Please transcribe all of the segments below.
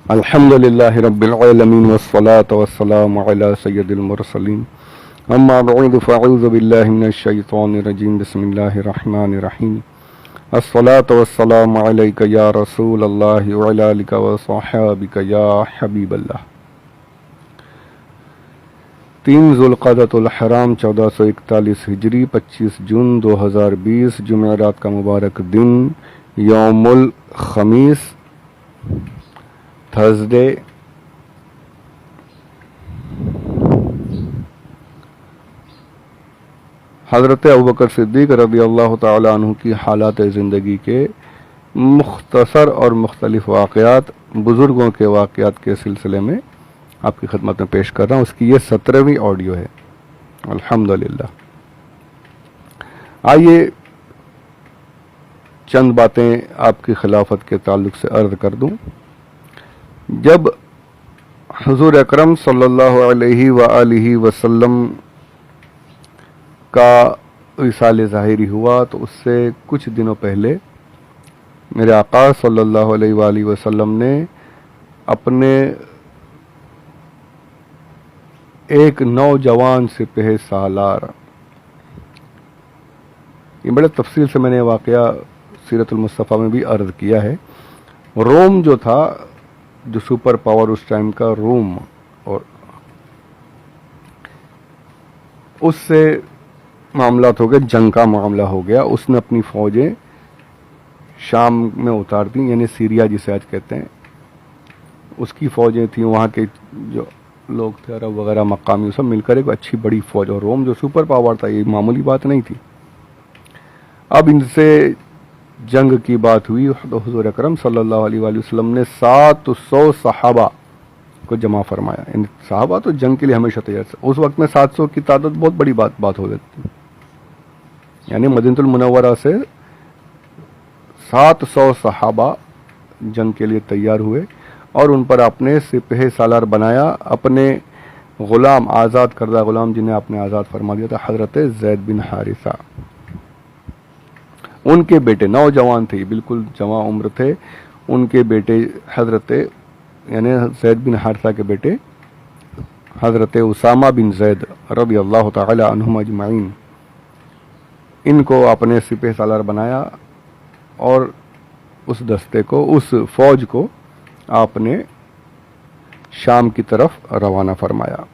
अल्हम्दुलिल्लाहि रब्बिल आलमीन वस्सलातु वस्सलामु अला सय्यिदिल मुरसलीन अम्मा बअद फ़अऊज़ु बिल्लाहि मिनश शैतानिर रजीम बिस्मिल्लाहिर रहमानिर रहीम अस्सलातु वस्सलामु अलैका या रसूलल्लाहि व अला आलिका व सहाबिका या हबीबल्लाह। 3 ज़ुल्क़अदतुल हराम 1441 हिजरी 25 जून 2020 जुमेरात का मुबारक दिन यौमुल खमीस थर्सडे। हज़रत अबू बकर सिद्दीक़ रज़ियल्लाहु ताला अन्हु की हालात ज़िंदगी के मुख्तसर और मुख्तलिफ वाक़यात, बुज़ुर्गों के वाक़यात के सिलसिले में आपकी खिदमत में पेश कर रहा हूँ। उसकी ये 17वीं ऑडियो है अल्हम्दुलिल्लाह। आइए चंद बातें आपकी खिलाफत के ताल्लुक़ से अर्ज़ कर दूँ। जब हुज़ूर अकरम सल्लल्लाहु अलैहि व आलिहि वसल्लम का विसाल ज़ाहिरी हुआ तो उससे कुछ दिनों पहले मेरे आका सल्लल्लाहु अलैहि व आलिहि वसल्लम ने अपने एक नौजवान सिपह सालार, ये बड़े तफसील से मैंने वाक़या सीरतुल मुस्तफ़ा में भी अर्ज़ किया है। रोम जो था, जो सुपर पावर उस टाइम का रोम, और उससे मामला हो गया, जंग का मामला हो गया। उसने अपनी फ़ौजें शाम में उतार दी, यानी सीरिया जिसे आज कहते हैं, उसकी फ़ौजें थी। वहाँ के जो लोग थे अरब वगैरह मकामी, सब मिलकर एक अच्छी बड़ी फ़ौज, और रोम जो सुपर पावर था, ये मामूली बात नहीं थी। अब इनसे जंग की बात हुई तो हुज़ूर अकरम सल्लल्लाहु अलैहि वसल्लम ने 700 सहाबा को जमा फरमाया। इन सहाबा तो जंग के लिए हमेशा तैयार थे। उस वक्त में 700 की तादाद बहुत बड़ी बात हो जाती थी। यानी मदीनतुल मुनव्वरा से 700 सहाबा जंग के लिए तैयार हुए और उन पर आपने सिपह सालार बनाया। अपने गुलाम, आज़ाद करदा गुलाम जिन्हें आपने आज़ाद फरमा दिया था, हज़रत ज़ैद बिन हारिसा, उनके बेटे, नौजवान थे, बिल्कुल जवां उम्र थे, उनके बेटे हज़रत, यानी ज़ैद बिन हारिसा के बेटे हज़रत उसामा बिन ज़ैद रज़ियल्लाहु ताला अन्हुम अजमाइन, इनको आपने सिपह सालार बनाया और उस दस्ते को, उस फ़ौज को आपने शाम की तरफ रवाना फरमाया।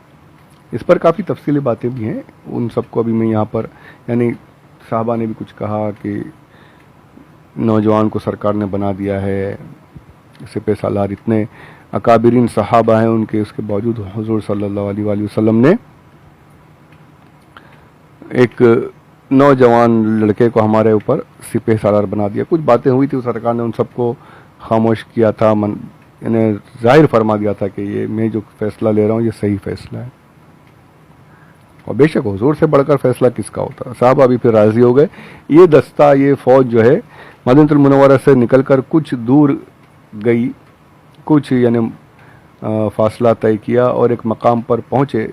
इस पर काफ़ी तफसीली बातें भी हैं, उन सबको अभी मैं यहाँ पर, यानी साहबा ने भी कुछ कहा कि नौजवान को सरकार ने बना दिया है सिपह सालार, इतने अकाबिरीन सहाबा हैं उनके, उसके बावजूद हुज़ूर सल्लल्लाहु अलैहि वसल्लम ने एक नौजवान लड़के को हमारे ऊपर सिपह सालार बना दिया। कुछ बातें हुई थी, सरकार ने उन सबको खामोश किया था, यानी जाहिर फरमा दिया था कि ये मैं जो फैसला ले रहा हूँ ये सही फैसला है। और बेशक हुजूर से बढ़कर फैसला किसका होता है। साहब अभी फिर राज़ी हो गए। ये दस्ता, ये फ़ौज जो है मदीनतुल मुनव्वरा से निकलकर कुछ दूर गई, कुछ यानी फासला तय किया और एक मकाम पर पहुँचे,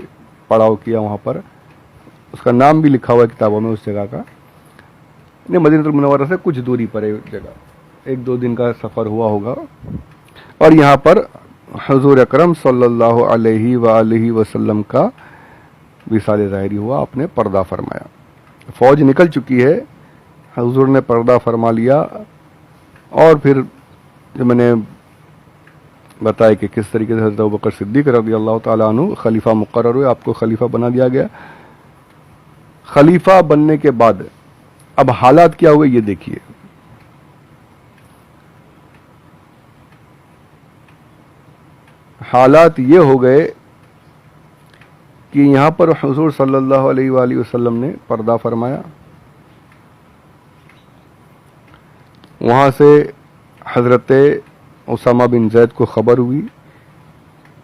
पड़ाव किया। वहाँ पर उसका नाम भी लिखा हुआ है किताबों में उस जगह का। मदीनतुल मुनव्वरा से कुछ दूरी पर है जगह, 1-2 दिन का सफ़र हुआ होगा। और यहाँ पर हुज़ूर अकरम सल्लल्लाहु अलैहि व आलिहि वसल्लम का विसाल ज़ाहिरी हुआ, आपने पर्दा फरमाया। फ़ौज निकल चुकी है, हुज़ूर ने पर्दा फरमा लिया। और फिर जो मैंने बताया कि किस तरीके से हज़रत अबू बकर सिद्दीक़ रज़ियल्लाहु ताला अन्हु खलीफा मुक़र्रर हुए, आपको खलीफा बना दिया गया। खलीफा बनने के बाद अब हालात क्या हुए ये देखिए। हालात ये हो गए कि यहाँ पर हुज़ूर सल्लल्लाहु अलैहि वसल्लम ने पर्दा फरमाया। वहाँ से हज़रत उसामा बिन ज़ैद को ख़बर हुई,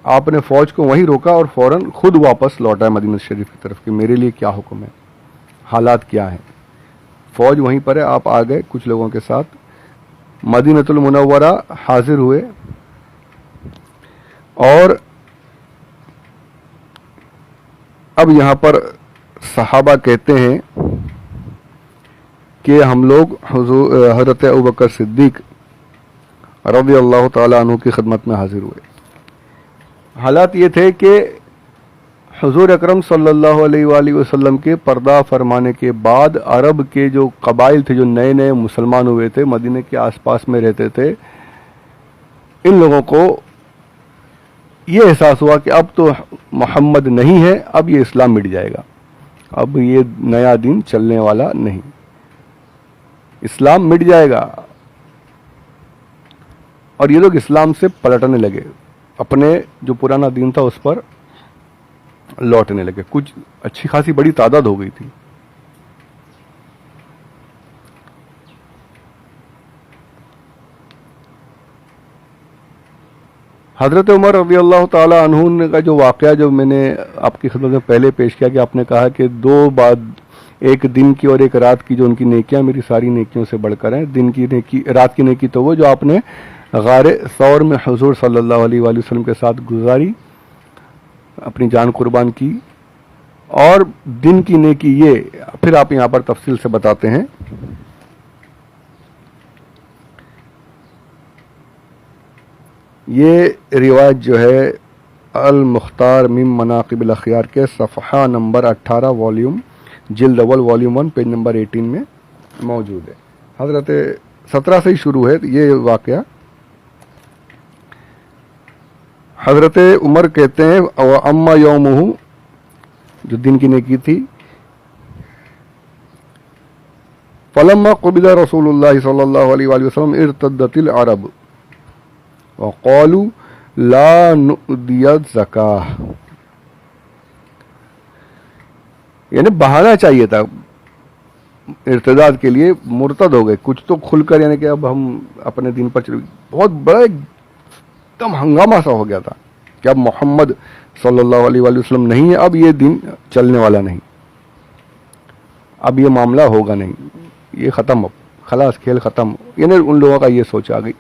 आपने फ़ौज को वहीं रोका और फ़ौरन ख़ुद वापस लौटा मदीना शरीफ की तरफ कि मेरे लिए क्या हुक्म है, हालात क्या हैं। फ़ौज वहीं पर है, आप आ गए कुछ लोगों के साथ, मदीनतुल मुनव्वरा हाजिर हुए। और अब यहाँ पर सहाबा कहते हैं कि हम लोग हज़रत अबू बकर सिद्दीक़ रज़ियल्लाहु ताला अन्हु की खिदमत में हाजिर हुए। हालात ये थे कि हुजूर अकरम सल्लल्लाहु अलैहि वसल्लम के पर्दा फरमाने के बाद अरब के जो कबाइल थे, जो नए नए मुसलमान हुए थे, मदीने के आसपास में रहते थे, इन लोगों को ये एहसास हुआ कि अब तो मोहम्मद नहीं है, अब ये इस्लाम मिट जाएगा, अब ये नया दिन चलने वाला नहीं, इस्लाम मिट जाएगा। और ये लोग इस्लाम से पलटने लगे, अपने जो पुराना दिन था उस पर लौटने लगे। कुछ अच्छी खासी बड़ी तादाद हो गई थी। हज़रत उमर रज़ी अल्लाह ताला अन्हु का जो वाक़या जो मैंने आपकी खिदमत में पहले पेश किया कि आपने कहा कि दो बाद, एक दिन की और एक रात की जो उनकी नेकियां मेरी सारी नेकियों से बढ़कर हैं। दिन की नेकी, रात की नेकी तो वो जो आपने गारे सौर में हुजूर सल्लल्लाहु अलैहि वसल्लम के साथ गुजारी, अपनी जान कुर्बान की, और दिन की नेकी ये फिर आप यहाँ पर तफसील से बताते हैं। ये रिवायत जो है अल मुख्तार मिन मनाक़िबिल अख़यार के सफ़हा नंबर 18 वॉल्यूम जिल्द अव्वल वॉल्यूम 1 पेज नंबर 18 में मौजूद है। हज़रत 17 से ही शुरू है ये वाक़या। हज़रत उमर कहते हैं अम्मा यौमुहु, जो दिन की नेकी थी, फलम्मा क़ुबिदा रसूलुल्लाह सल्लल्लाहु अलैहि वसल्लम इर्तद्दतिल अरब व क़ालू ला नुदियत ज़काह। यानी बहाना चाहिए था इर्तिदाद के लिए, मुर्तद हो गए कुछ तो खुलकर, यानी कि अब हम अपने दिन पर चले। बहुत बड़ा एकदम हंगामा सा हो गया था कि अब मोहम्मद सल्लल्लाहु अलैहि वसल्लम नहीं है, अब ये दिन चलने वाला नहीं, अब ये मामला होगा नहीं, ये ख़त्म, अब खलास खेल ख़त्म। यानी उन लोगों का ये सोच आ गई,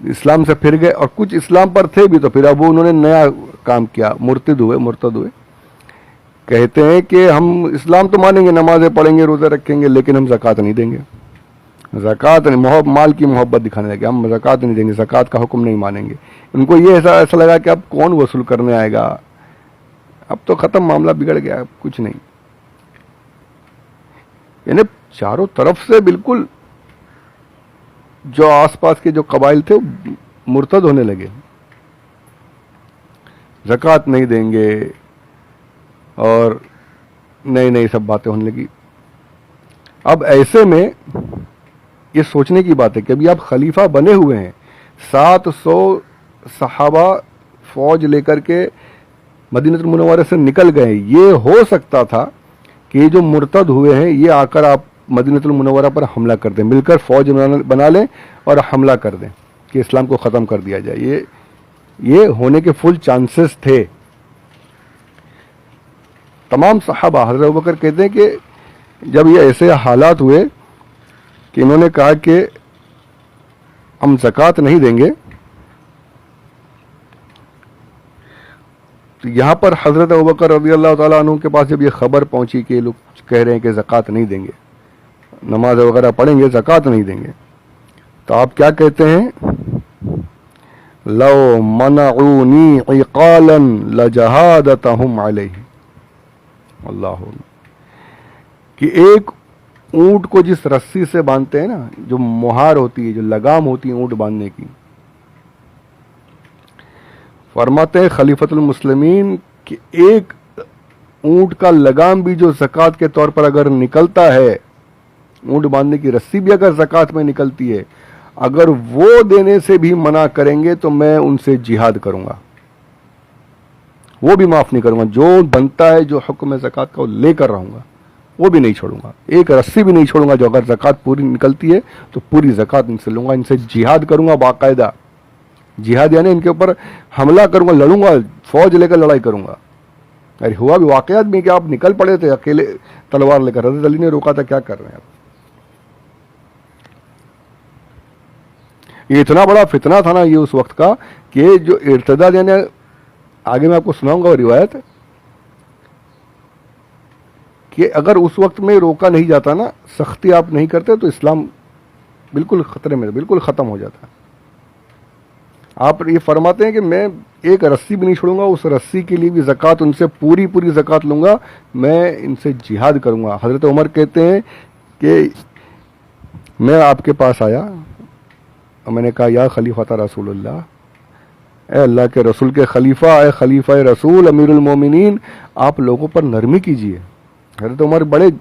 इस्लाम से फिर गए, और कुछ इस्लाम पर थे भी तो फिर अब वो उन्होंने नया काम किया, मुर्तद हुए। कहते हैं कि हम इस्लाम तो मानेंगे, नमाजें पढ़ेंगे, रोज़े रखेंगे, लेकिन हम ज़कात नहीं देंगे, ज़कात नहीं, माल की मोहब्बत दिखाने लगे, हम ज़कात नहीं देंगे, ज़कात का हुक्म नहीं मानेंगे। उनको ये ऐसा लगा कि अब कौन वसूल करने आएगा, अब तो ख़त्म, मामला बिगड़ गया, अब कुछ नहीं। यानी चारों तरफ से बिल्कुल जो आसपास के जो कबाइल थे मुर्तद होने लगे, ज़कात नहीं देंगे और नई नई सब बातें होने लगी। अब ऐसे में ये सोचने की बात है कि अभी आप खलीफा बने हुए हैं, 700 सहाबा फौज लेकर के मदीनतुल मुनव्वरा से निकल गए। ये हो सकता था कि ये जो मुर्तद हुए हैं ये आकर आप मदीनतुल मुनव्वरा पर हमला कर दें, मिलकर फौज बना लें और हमला कर दें कि इस्लाम को ख़त्म कर दिया जाए। ये होने के फुल चांसेस थे। तमाम सहाबा, हज़रत अबू बकर कहते हैं कि जब ये ऐसे हालात हुए कि इन्होंने कहा कि हम ज़कात नहीं देंगे, तो यहाँ पर हज़रत अबू बकर रज़ियल्लाहु ताला अन्हु के पास जब ये खबर पहुंची कि लोग कह रहे हैं कि ज़कात नहीं देंगे, नमाज वगैरह पढ़ेंगे, ज़कात नहीं देंगे, तो आप क्या कहते हैं, लौ मनऊनी इक़ालन लजहादतहुम अलैहि, अल्लाह, कि एक ऊंट को जिस रस्सी से बांधते हैं ना, जो मुहार होती है, जो लगाम होती है ऊंट बांधने की, फरमाते हैं खलीफतुल मुस्लिमीन कि एक ऊंट का लगाम भी जो ज़कात के तौर पर अगर निकलता है, ऊंट बांधने की रस्सी भी अगर ज़कात में निकलती है, अगर वो देने से भी मना करेंगे तो मैं उनसे जिहाद करूंगा, वो भी माफ़ नहीं करूंगा। जो बनता है, जो हुक्म है ज़कात का, वो लेकर रहूंगा, वो भी नहीं छोड़ूंगा, एक रस्सी भी नहीं छोड़ूंगा। जो अगर ज़कात पूरी निकलती है तो पूरी ज़कात इनसे लूंगा, इनसे जिहाद करूंगा बाकायदा। जिहाद यानी इनके ऊपर हमला करूंगा, लड़ूंगा, फौज लेकर लड़ाई करूंगा। अरे हुआ भी वाकयात में कि आप निकल पड़े थे अकेले तलवार लेकर, हज़रत अली ने रोका था, क्या कर रहे हैं आप। ये इतना बड़ा फितना था ना ये उस वक्त का, कि जो इर्तिदाद, यानी आगे मैं आपको सुनाऊंगा वो रिवायत, कि अगर उस वक्त में रोका नहीं जाता ना, सख्ती आप नहीं करते, तो इस्लाम बिल्कुल खतरे में, बिल्कुल ख़त्म हो जाता। आप ये फरमाते हैं कि मैं एक रस्सी भी नहीं छोड़ूंगा, उस रस्सी के लिए भी ज़कात उनसे पूरी पूरी ज़कात लूँगा, मैं इनसे जिहाद करूँगा। हज़रत उमर कहते हैं कि मैं आपके पास आया और मैंने कहा या खलीफा रसूलुल्लाह, ए अल्लाह के रसूल के खलीफा, ए खलीफा रसूल अमीरुल मोमिनीन, आप लोगों पर नरमी कीजिए। हज़रत उमर बड़े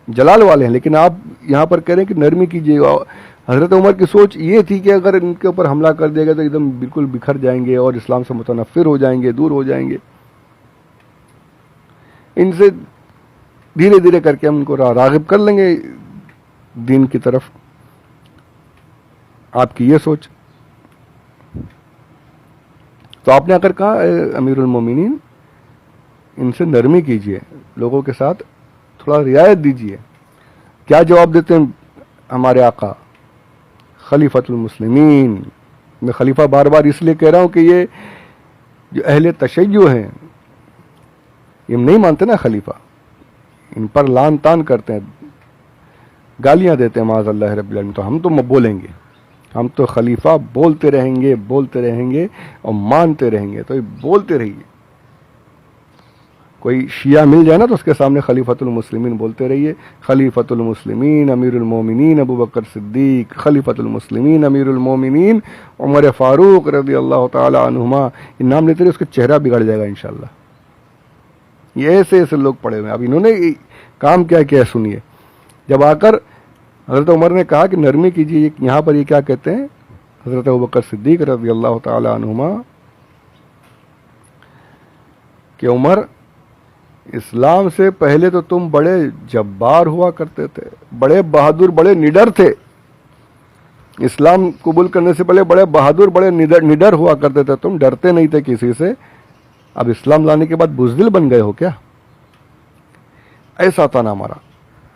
जलाल वाले हैं, लेकिन आप यहाँ पर कह रहे हैं कि नरमी कीजिए। हज़रत उमर की सोच ये थी कि अगर इनके ऊपर हमला कर दिया गया तो एकदम बिल्कुल बिखर जाएंगे और इस्लाम से मुतनफ़िर हो जाएंगे, दूर हो जाएंगे। इनसे धीरे धीरे करके हम इनको राग़िब कर लेंगे दीन की तरफ। आपकी ये सोच। तो आपने आकर कहा अमीरुल मोमिनीन, इनसे नरमी कीजिए, लोगों के साथ थोड़ा रियायत दीजिए। क्या जवाब देते हैं हमारे आका? खलीफतुल मुस्लिमीन। मैं खलीफा बार बार इसलिए कह रहा हूं कि ये जो अहले तशय्युअ हैं, ये नहीं मानते ना खलीफा, इन पर लान तान करते हैं, गालियां देते हैं माज़अल्लाह रब्बिल आलमीन। तो हम तो बोलेंगे, हम तो खलीफा बोलते रहेंगे, बोलते रहेंगे और मानते रहेंगे। तो ये बोलते रहिए। कोई शिया मिल जाए ना तो उसके सामने खलीफतुल मुस्लिमीन बोलते रहिए। खलीफतुल मुस्लिमीन अमीरुल मोमिनीन अबू बकर सिद्दीक, खलीफतुल मुस्लिमीन अमीरुल मोमिनीन उमर फारूक रज़ी अल्लाह ताला अन्हुमा। ये नाम लेते रहिए, उसका चेहरा बिगड़ जाएगा इंशाअल्लाह। ये ऐसे ऐसे लोग पड़े हुए हैं। अब इन्होंने काम क्या किया सुनिए। जब आकर हज़रत उमर ने कहा कि नरमी कीजिए, यहाँ पर ये क्या कहते हैं? हज़रत अबू बकर सिद्दीक रज़ी अल्लाह ताला अन्हुमा कि उमर, इस्लाम से पहले तो तुम बड़े जब्बार हुआ करते थे, बड़े बहादुर, बड़े निडर थे। इस्लाम कबूल करने से पहले बड़े बहादुर, बड़े निडर हुआ करते थे, तुम डरते नहीं थे किसी से। अब इस्लाम लाने के बाद बुज़दिल बन गए हो क्या? ऐसा था ना हमारा।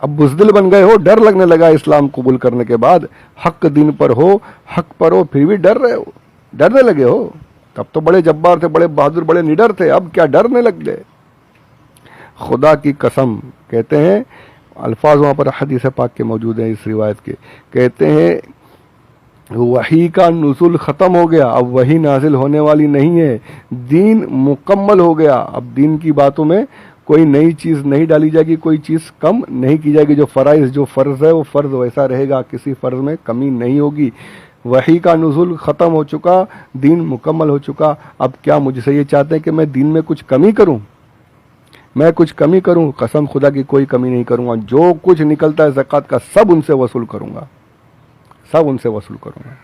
अब बुज़दिल बन गए हो, डर लगने लगा इस्लाम कबूल करने के बाद। हक दिन पर हो, हक पर हो, फिर भी डर रहे हो, डरने लगे हो। तब तो बड़े जब्बार थे, बड़े बहादुर, बड़े निडर थे, अब क्या डरने लग गए? खुदा की कसम, कहते हैं, अल्फाज वहाँ पर हदीस पाक के मौजूद हैं इस रिवायत के, कहते हैं वही का नुज़ुल ख़त्म हो गया, अब वही नाजिल होने वाली नहीं है, दीन मुकम्मल हो गया। अब दीन की बातों में कोई नई चीज़ नहीं डाली जाएगी, कोई चीज़ कम नहीं की जाएगी। जो फ़राइज़, जो फ़र्ज़ है वो फ़र्ज़ वैसा रहेगा, किसी फ़र्ज़ में कमी नहीं होगी। वही का नुज़ुल ख़त्म हो चुका, दीन मुकम्मल हो चुका। अब क्या मुझसे ये चाहते हैं कि मैं दीन में कुछ कमी करूँ? मैं कुछ कमी करूं? कसम खुदा की कोई कमी नहीं करूंगा। जो कुछ निकलता है ज़कात का सब उनसे वसूल करूंगा, सब उनसे वसूल करूंगा।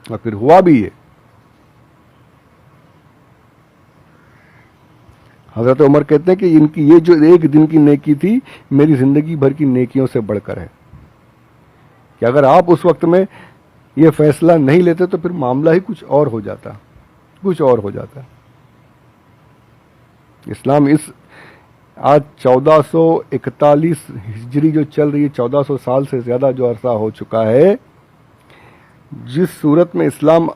और फिर हुआ भी ये। हज़रत उमर कहते हैं कि इनकी ये जो एक दिन की नेकी थी, मेरी जिंदगी भर की नेकियों से बढ़कर है। कि अगर आप उस वक्त में ये फैसला नहीं लेते तो फिर मामला ही कुछ और हो जाता, कुछ और हो जाता। इस्लाम इस आज 1441 हिजरी जो चल रही है, 1400 साल से ज़्यादा जो अरसा हो चुका है, जिस सूरत में इस्लाम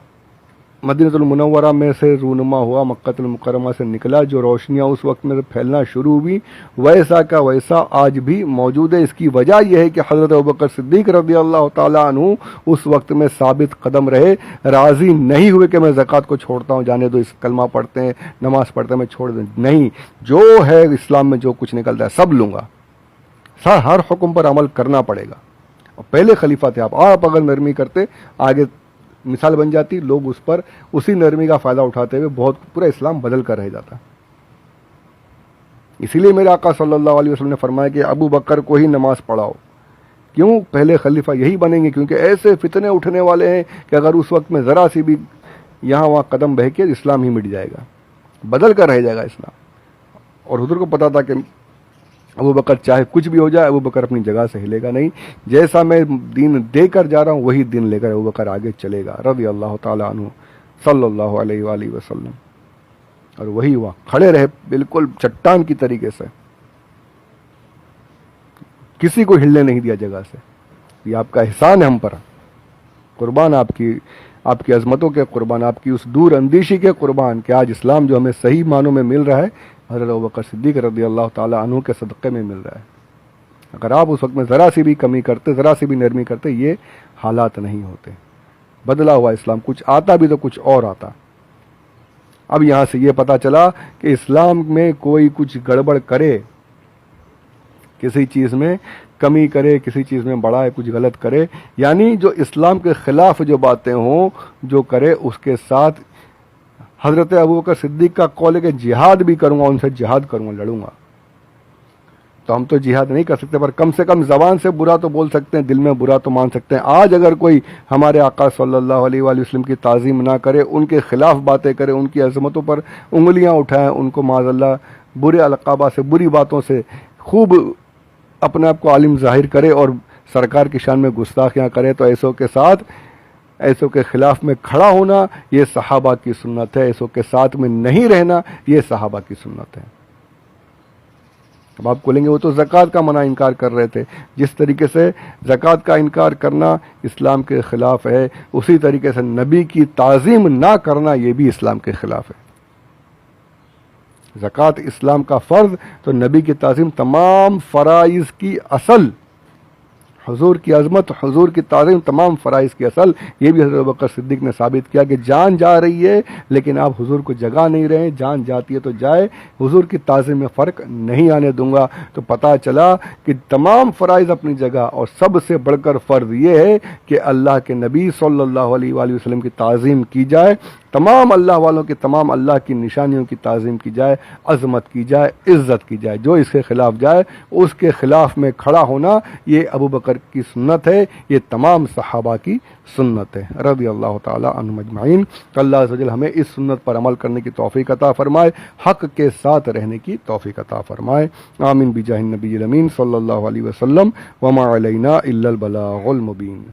मदीनतुल मुनव्वरा में से रूनुमा हुआ, मक्कातुल मुकर्रमा से निकला, जो रोशनियाँ उस वक्त में फैलना शुरू हुई, वैसा का वैसा आज भी मौजूद है। इसकी वजह यह है कि हज़रत अबू बकर सिद्दीक़ रज़ी अल्लाह ताला अन्हु उस वक्त में साबित कदम रहे, राज़ी नहीं हुए कि मैं ज़कात को छोड़ता हूँ, जाने दो, इस कलमा पढ़ते हैं, नमाज़ पढ़ते हैं, मैं छोड़ दूँ। नहीं, जो है इस्लाम में जो कुछ निकलता है सब लूँगा, हर हुक्म पर अमल करना पड़ेगा। और पहले खलीफा थे आप अगर नरमी करते, आगे मिसाल बन जाती, लोग उस पर उसी नरमी का फ़ायदा उठाते हुए बहुत पूरा इस्लाम बदल कर रह जाता। इसीलिए मेरे आका सल्लल्लाहु अलैहि वसल्लम ने फरमाया कि अबू बकर को ही नमाज पढ़ाओ। क्यों? पहले खलीफा यही बनेंगे, क्योंकि ऐसे फितने उठने वाले हैं कि अगर उस वक्त में ज़रा सी भी यहाँ वहाँ कदम बहके इस्लाम ही मिट जाएगा, बदल कर रह जाएगा इस्लाम। और हुजूर को पता था कि अबू बकर चाहे कुछ भी हो जाए, अबू बकर अपनी जगह से हिलेगा नहीं। जैसा मैं दीन देकर जा रहा हूँ वही दीन लेकर अबू बकर आगे चलेगा रज़ी अल्लाह ताला अन्हु सल्लल्लाहु अलैहि वसल्लम। और वही हुआ, खड़े रहे बिल्कुल चट्टान की तरीके से, किसी को हिलने नहीं दिया जगह से। ये आपका एहसान है हम पर, कुर्बान आपकी अजमतों के कुर्बान, आपकी उस दूर अंदेशी के कुर्बान कि आज इस्लाम जो हमें सही मानों में मिल रहा है, हज़रत अबू बकर सिद्दीक़ रज़ी अल्लाह ताला अन्हु के सदक़े में मिल रहा है। अगर आप उस वक्त में ज़रा सी भी कमी करते, ज़रा सी भी नरमी करते, ये हालात नहीं होते। बदला हुआ इस्लाम, कुछ आता भी तो कुछ और आता। अब यहाँ से ये पता चला कि इस्लाम में कोई कुछ गड़बड़ करे, किसी चीज़ में कमी करे, किसी चीज़ में बढ़ाए, कुछ गलत करे, यानी जो इस्लाम के ख़िलाफ़ जो बातें हों जो करे, उसके साथ हज़रत अबू बकर सिद्दीक़ का कौल है कि जिहाद भी करूँगा, उनसे जिहाद करूँगा, लड़ूंगा। तो हम तो जिहाद नहीं कर सकते, पर कम से कम ज़बान से बुरा तो बोल सकते हैं, दिल में बुरा तो मान सकते हैं। आज अगर कोई हमारे आका सल्लल्लाहु अलैहि वसल्लम की ताज़ीम ना करे, उनके ख़िलाफ़ बातें करे, उनकी अज़मतों पर उंगलियां उठाएं, उनको माज़अल्लाह बुरे अलक़ाबा से, बुरी बातों से खूब अपने आप को आलिम ज़ाहिर करे और सरकार की शान में गुस्ताखियाँ करे, तो ऐसों के साथ, ऐसों के ख़िलाफ़ में खड़ा होना ये सहाबा की सुन्नत है, ऐसों के साथ में नहीं रहना ये सहाबा की सुन्नत है। अब आप बोलेंगे वो तो ज़कात का मना इनकार कर रहे थे। जिस तरीके से ज़कात का इनकार करना इस्लाम के ख़िलाफ़ है, उसी तरीके से नबी की ताज़ीम ना करना ये भी इस्लाम के ख़िलाफ़ है। ज़कात इस्लाम का फ़र्ज़, तो नबी की ताज़ीम तमाम फ़राइज़ की असल, हुजूर की अज़मत, हुजूर की ताज़ीम तमाम फ़राइज़ की असल। ये भी हज़रत अबू बकर सिद्दीक़ ने साबित किया कि जान जा रही है लेकिन आप हुजूर को जगा नहीं रहे, जान जाती है तो जाए, हुजूर की ताज़ीम में फ़र्क नहीं आने दूंगा। तो पता चला कि तमाम फ़राइज़ अपनी जगह, और सबसे बढ़कर फ़र्ज़ ये है कि अल्लाह के नबी सल्लल्लाहु अलैहि वसल्लम की ताज़ीम की जाए, तमाम अल्लाह वालों की, तमाम अल्लाह की निशानियों की ताज़ीम की जाए, अज़मत की जाए, इज़्ज़त की जाए। जो इसके ख़िलाफ़ जाए उसके ख़िलाफ़ में खड़ा होना ये अबू बकर की सुन्नत है, ये तमाम सहाबा की सुन्नत है रज़ी अल्लाह ताला अन्हुम अजमाइन। तो अल्लाह अज़्ज़ व जल हमें इस सुन्नत पर अमल करने की तौफ़ीक़ अता फ़रमाए, हक़ के साथ रहने की तौफ़ीक़ अता फ़रमाए। आमीन बिजाहिन नबील अमीन सल्लल्लाहु अलैहि वसल्लम। वमा अलैना इल्लल बलागुल मुबीन।